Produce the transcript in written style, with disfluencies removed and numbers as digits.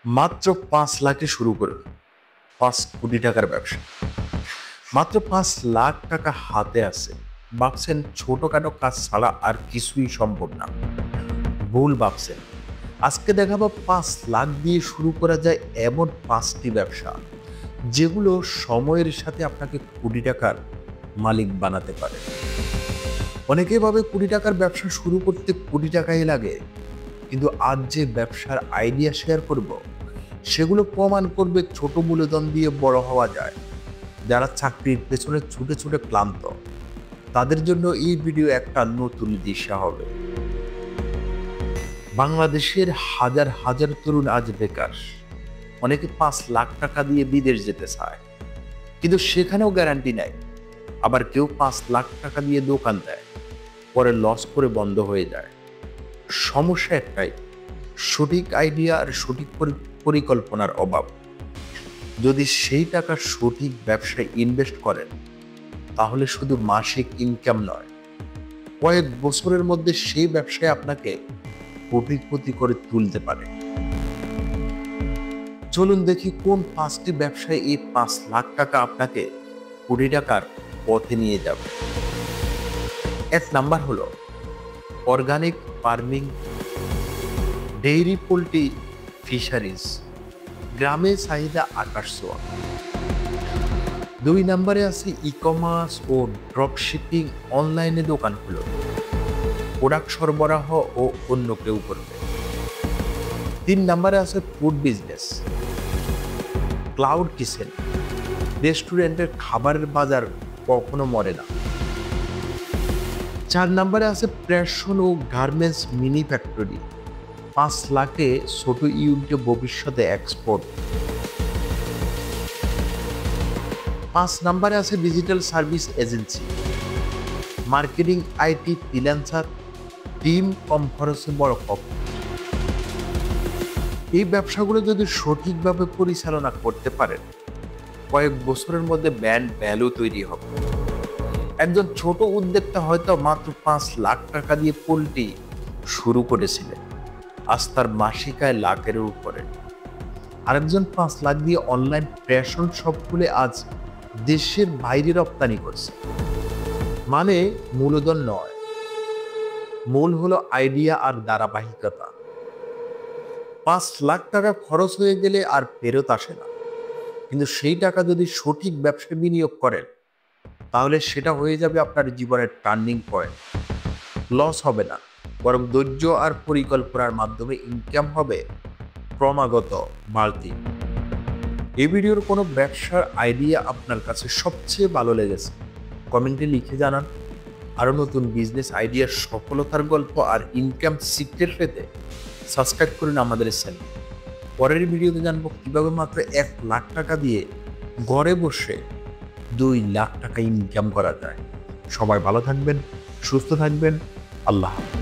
মাত্র 5 লাখে শুরু করুন 5 কোটি টাকার ব্যবসা। মাত্র 5 লাখ টাকা হাতে আছে, ভাবছেন ছোটখাটো কাজ ছাড়া আর কিছুই সম্ভব না। ভুল ভাবছেন। আজকে দেখাবো 5 লাখ দিয়ে শুরু করা যায় এমন 5টি ব্যবসা, যেগুলো সময়ের সাথে আপনাকে কোটি টাকার মালিক বানাতে পারে। অনেকেই ভাবে কোটি টাকার ব্যবসা শুরু করতে কোটি টাকাই লাগে, কিন্তু আজ যে ব্যবসার আইডিয়া শেয়ার করব, সেগুলো প্রমাণ করবে ছোট মূলধন দিয়ে বড় হওয়া যায়। যারা চাকরির পেছনে ছুটে ছুটে ক্লান্ত, তাদের জন্য এই ভিডিও একটা নতুন দিশা হবে। বাংলাদেশের হাজার হাজার তরুণ আজ বেকার। অনেকে 5 লাখ টাকা দিয়ে বিদেশ যেতে চায়, কিন্তু সেখানেও গ্যারান্টি নাই। আবার কেউ 5 লাখ টাকা দিয়ে দোকান দেয়, পরে লস করে বন্ধ হয়ে যায়। সমস্যা একটাই, সঠিক আইডিয়া আর সঠিক পরিকল্পনার অভাব। যদি সেই টাকা সঠিক ব্যবসায় ইনভেস্ট করেন, তাহলে শুধু মাসিক ইনকাম নয়, কয়েক বছরের মধ্যে সেই ব্যবসায় আপনাকে কোটিপতি করে তুলতে পারে। চলুন দেখি কোন 5টি ব্যবসায় এই 5 লাখ টাকা আপনাকে কোটি টাকার পথে নিয়ে যাবে। 1 নাম্বার হলো organic farming, dairy poultry fisheries, গ্রামে চাহিদা আকাশ ছোঁয়া। 2 নম্বরে আছে ই-কমার্স ও ড্রপ শিপিং, অনলাইনে দোকান খুলুন, প্রোডাক্ট সরবরাহ ও অন্য কেউ করবে। 3 নম্বরে আছে ফুড বিজনেস, ক্লাউড কিচেন, রেস্টুরেন্টের খাবারের বাজার কখনো মরে না। 4 নম্বরে আছে ফ্যাশন ও গার্মেন্টস মিনি ফ্যাক্টরি, 5 লাখে ছোট ইউনিটে ভবিষ্যতে এক্সপোর্ট। 5 নম্বরে আছে digital service agency, marketing, IT, freelancer, team, কম খরচে বড় কোম্পানি। এই ব্যবসাগুলো যদি সঠিকভাবে পরিচালনা করতে পারেন, কয়েক বছরের মধ্যে ব্র্যান্ড ভ্যালু তৈরি হবে। একজন ছোট উদ্যোক্তা হয়তো মাত্র 5 লাখ টাকা দিয়ে পোল্ট্রি শুরু করেছিলেন, আজ তার মাসিক আয় লাখের উপরে। আরেকজন 5 লাখ দিয়ে অনলাইন ফ্যাশন শপ খুলে আজ দেশের বাইরে রপ্তানি করছে। মানে মূলধন নয়, মূল হলো আইডিয়া আর ধারাবাহিকতা। 5 লাখ টাকা খরচ হয়ে গেলে আর ফেরত আসে না, কিন্তু সেই টাকা যদি সঠিক ব্যবসায় বিনিয়োগ করেন, তাহলে সেটা হয়ে যাবে আপনার জীবনের টার্নিং পয়েন্ট। লস হবে না, বরং ধৈর্য আর পরিকল্পনার মাধ্যমে ইনকাম হবে ক্রমাগত বাড়তি। এই ভিডিওর কোনো ব্যবসার আইডিয়া আপনার কাছে সবচেয়ে ভালো লেগেছে, কমেন্টে লিখে জানান। আরও নতুন বিজনেস আইডিয়ার সফলতার গল্প আর ইনকাম সিক্রেট পেতে সাবস্ক্রাইব করুন আমাদের চ্যানেল। পরের ভিডিওতে জানবো কিভাবে মাত্র 1 লাখ টাকা দিয়ে ঘরে বসে 2 লাখ টাকা ইনকাম করা যায়। সবাই ভালো থাকবেন, সুস্থ থাকবেন। আল্লাহ হাফেজ।